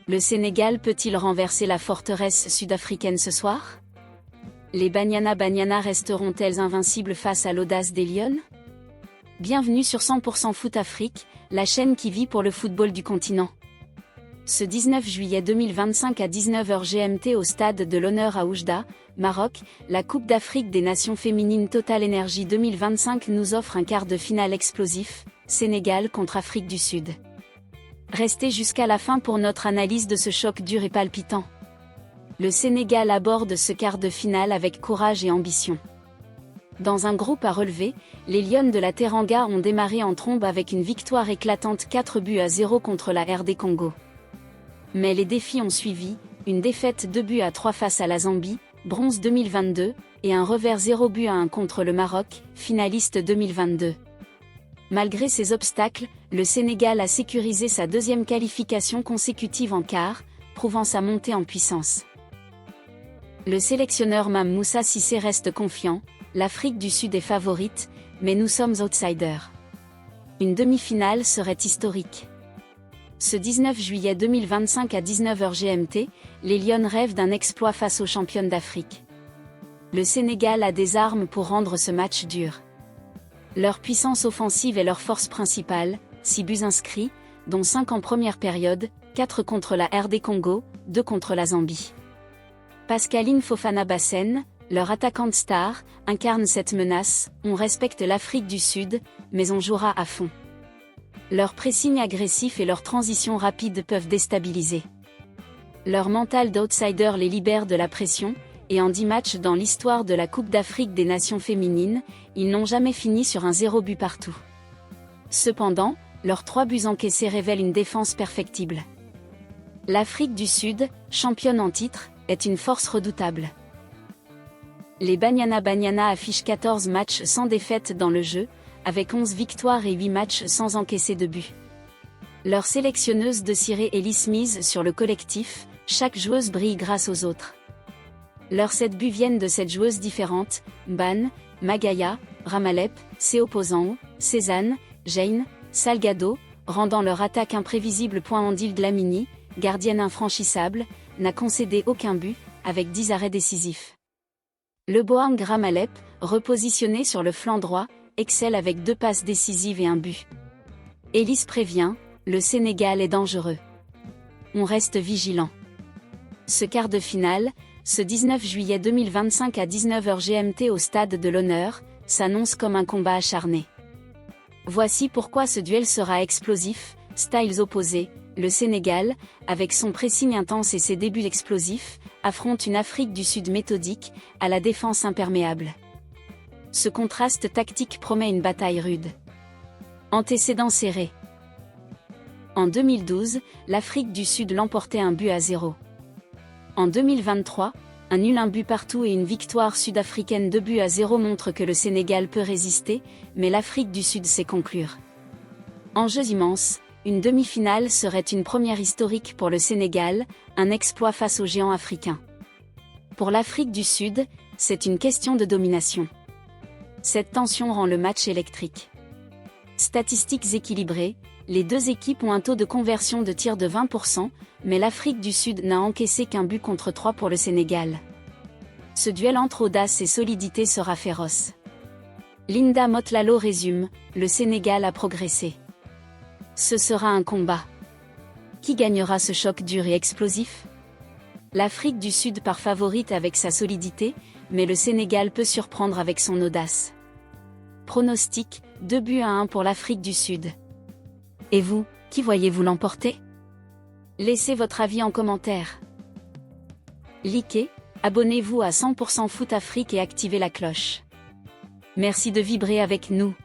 Le Sénégal peut-il renverser la forteresse sud-africaine ce soir? Les Banyana resteront-elles invincibles face à l'audace des Lions? Bienvenue sur 100% Foot Afrique, la chaîne qui vit pour le football du continent. Ce 19 juillet 2025 à 19h GMT au Stade de l'Honneur à Oujda, Maroc, la Coupe d'Afrique des Nations féminines Total Energy 2025 nous offre un quart de finale explosif, Sénégal contre Afrique du Sud. Restez jusqu'à la fin pour notre analyse de ce choc dur et palpitant. Le Sénégal aborde ce quart de finale avec courage et ambition. Dans un groupe à relever, les Lions de la Teranga ont démarré en trombe avec une victoire éclatante 4-0 contre la RD Congo. Mais les défis ont suivi, une défaite 2-3 face à la Zambie, bronze 2022, et un revers 0-1 contre le Maroc, finaliste 2022. Malgré ces obstacles, le Sénégal a sécurisé sa deuxième qualification consécutive en quart, prouvant sa montée en puissance. Le sélectionneur Mame Moussa Cissé reste confiant, l'Afrique du Sud est favorite, mais nous sommes outsiders. Une demi-finale serait historique. Ce 19 juillet 2025 à 19h GMT, les Lions rêvent d'un exploit face aux championnes d'Afrique. Le Sénégal a des armes pour rendre ce match dur. Leur puissance offensive est leur force principale, 6 buts inscrits, dont 5 en première période, 4 contre la RD Congo, 2 contre la Zambie. Pascaline Fofana Bassène, leur attaquante star, incarne cette menace. On respecte l'Afrique du Sud, mais on jouera à fond. Leur pressing agressif et leur transition rapide peuvent déstabiliser. Leur mental d'outsider les libère de la pression, et en 10 matchs dans l'histoire de la Coupe d'Afrique des Nations féminines, ils n'ont jamais fini sur un 0 but partout. Cependant, leurs 3 buts encaissés révèlent une défense perfectible. L'Afrique du Sud, championne en titre, est une force redoutable. Les Banyana affichent 14 matchs sans défaite dans le jeu, avec 11 victoires et 8 matchs sans encaisser de but. Leur sélectionneuse de Ciré Ellis mise sur le collectif, chaque joueuse brille grâce aux autres. Leurs 7 buts viennent de 7 joueuses différentes, Ban, Magaya, Ramalep, Seopozan, Cézanne, Jane, Salgado, rendant leur attaque imprévisible. Andil Dlamini, gardienne infranchissable, n'a concédé aucun but, avec 10 arrêts décisifs. Le Boang Ramalep, repositionné sur le flanc droit, excelle avec 2 passes décisives et un but. Ellis prévient, le Sénégal est dangereux. On reste vigilant. Ce quart de finale, ce 19 juillet 2025 à 19h GMT au Stade de l'Honneur, s'annonce comme un combat acharné. Voici pourquoi ce duel sera explosif, styles opposés. Le Sénégal, avec son pressing intense et ses débuts explosifs, affronte une Afrique du Sud méthodique, à la défense imperméable. Ce contraste tactique promet une bataille rude. Antécédents serrés. En 2012, l'Afrique du Sud l'emportait 1-0. En 2023, un nul, un but partout et une victoire sud-africaine 2-0 montrent que le Sénégal peut résister, mais l'Afrique du Sud sait conclure. Enjeux immenses, une demi-finale serait une première historique pour le Sénégal, un exploit face aux géants africains. Pour l'Afrique du Sud, c'est une question de domination. Cette tension rend le match électrique. Statistiques équilibrées, les deux équipes ont un taux de conversion de tir de 20%, mais l'Afrique du Sud n'a encaissé qu'un but contre 3 pour le Sénégal. Ce duel entre audace et solidité sera féroce. Linda Motlalo résume, le Sénégal a progressé. Ce sera un combat. Qui gagnera ce choc dur et explosif? L'Afrique du Sud part favorite avec sa solidité, mais le Sénégal peut surprendre avec son audace. Pronostic, 2-1 pour l'Afrique du Sud. Et vous, qui voyez-vous l'emporter? Laissez votre avis en commentaire. Likez, abonnez-vous à 100% Foot Afrique et activez la cloche. Merci de vibrer avec nous.